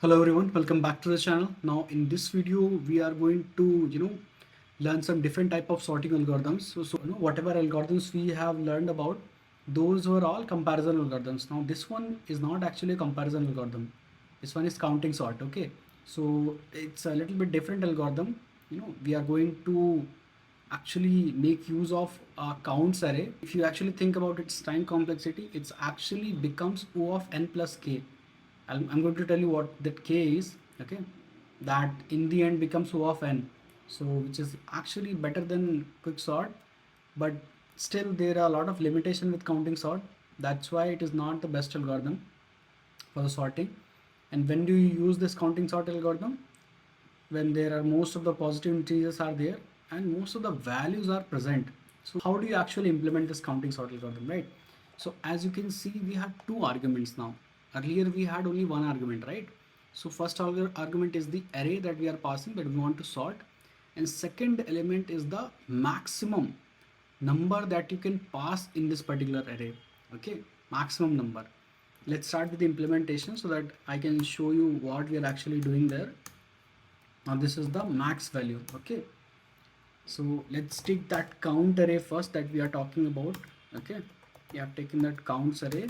Hello everyone, welcome back to the channel. Now in this video we are going to learn some different type of sorting algorithms. Whatever algorithms we have learned about, those were all comparison algorithms. Now this one is not actually a comparison algorithm. This one is counting sort. Okay, so it's a little bit different algorithm. We are going to actually make use of a counts array. If you actually think about its time complexity, it's actually becomes O of n plus k. I'm going to tell you what that k is. Okay, that in the end becomes O of n, so which is actually better than quick sort, but still there are a lot of limitation with counting sort. That's why it is not the best algorithm for the sorting. And when do you use this counting sort algorithm? When there are most of the positive integers are there and most of the values are present. So how do you actually implement this counting sort algorithm, right? So as you can see, we have two arguments now. Earlier we had only one argument, right? So first argument is the array that we are passing that we want to sort, and second element is the maximum number that you can pass in this particular array. Okay, maximum number. Let's start with the implementation so that I can show you what we are actually doing there. Now this is the max value. Okay, so let's take that count array first that we are talking about. Okay, we have taken that counts array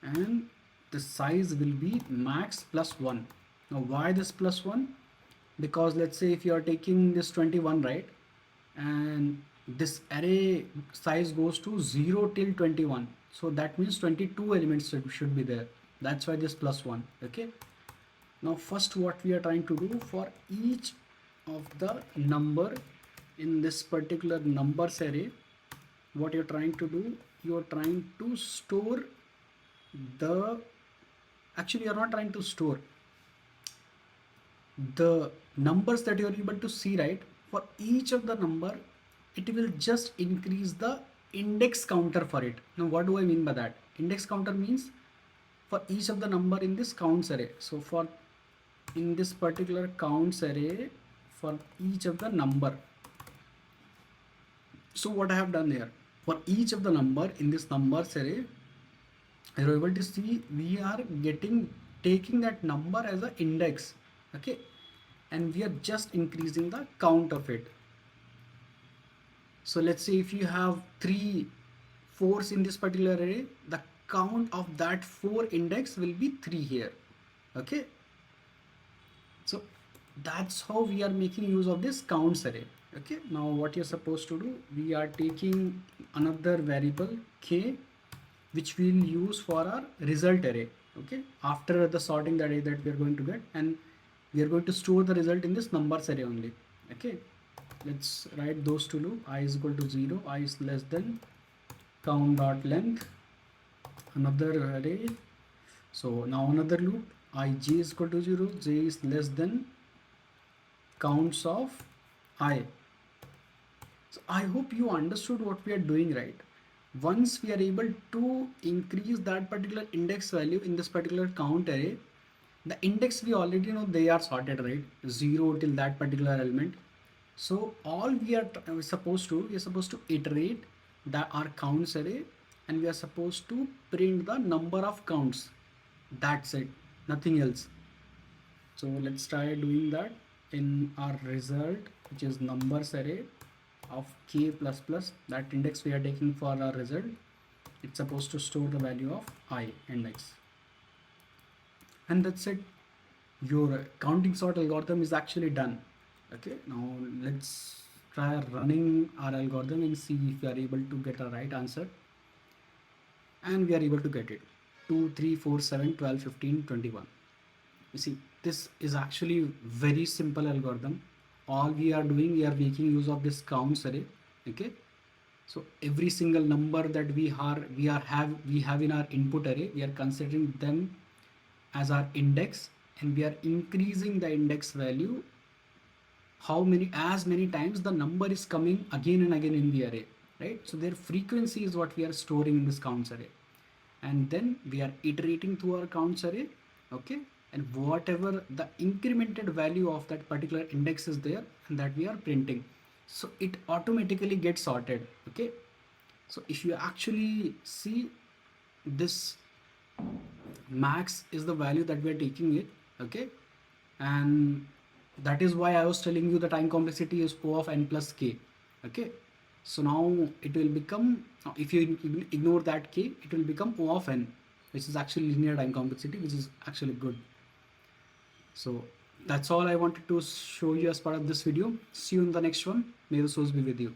and the size will be max plus 1. Now why this plus 1? Because let's say if you are taking this 21, right, and this array size goes to 0 till 21, so that means 22 elements should be there. That's why this plus 1. Okay, now first what we are trying to do, for each of the number in this particular numbers array, what you're trying to do, you're trying to store the, actually you're not trying to store the numbers that you're able to see, right? For each of the number, it will just increase the index counter for it. Now what do I mean by that? Index counter means for each of the number in this counts array. So for in this particular counts array, for each of the number, so what I have done here, for each of the number in this numbers array, you're able to see we are taking that number as an index. Okay, and we are just increasing the count of it. So let's say if you have 3 4s in this particular array, the count of that 4 index will be 3 here. Okay, so that's how we are making use of this counts array. Okay, now what you're supposed to do, we are taking another variable k, which we'll use for our result array. Okay, after the sorting the array that we are going to get, and we are going to store the result in this numbers array only. Okay, let's write those two loop. I is equal to 0, I is less than count dot length, another array. So now another loop, ij is equal to 0, j is less than counts of I. So I hope you understood what we are doing, right? Once we are able to increase that particular index value in this particular count array, the index we already know they are sorted, right? 0 till that particular element. So all we are supposed to iterate our counts array, and we are supposed to print the number of counts. That's it, nothing else. So let's try doing that in our result, which is numbers array of k plus plus, that index we are taking for our result. It's supposed to store the value of I index, and that's it. Your counting sort algorithm is actually done. Okay, now let's try running our algorithm and see if we are able to get a right answer. And we are able to get it: 2 3 4 7 12 15 21. You see, this is actually very simple algorithm. All we are doing, we are making use of this counts array. Okay, so every single number that we have in our input array, we are considering them as our index, and we are increasing the index value as many times the number is coming again and again in the array, right? So their frequency is what we are storing in this counts array, and then we are iterating through our counts array. Okay, and whatever the incremented value of that particular index is there, and that we are printing, so it automatically gets sorted. Okay, so if you actually see, this max is the value that we are taking it, Okay, and that is why I was telling you the time complexity is O of n plus k. Okay, so now it will become, if you ignore that k, it will become O of n, which is actually linear time complexity, which is actually good. So that's all I wanted to show you as part of this video. See you in the next one. May the source be with you.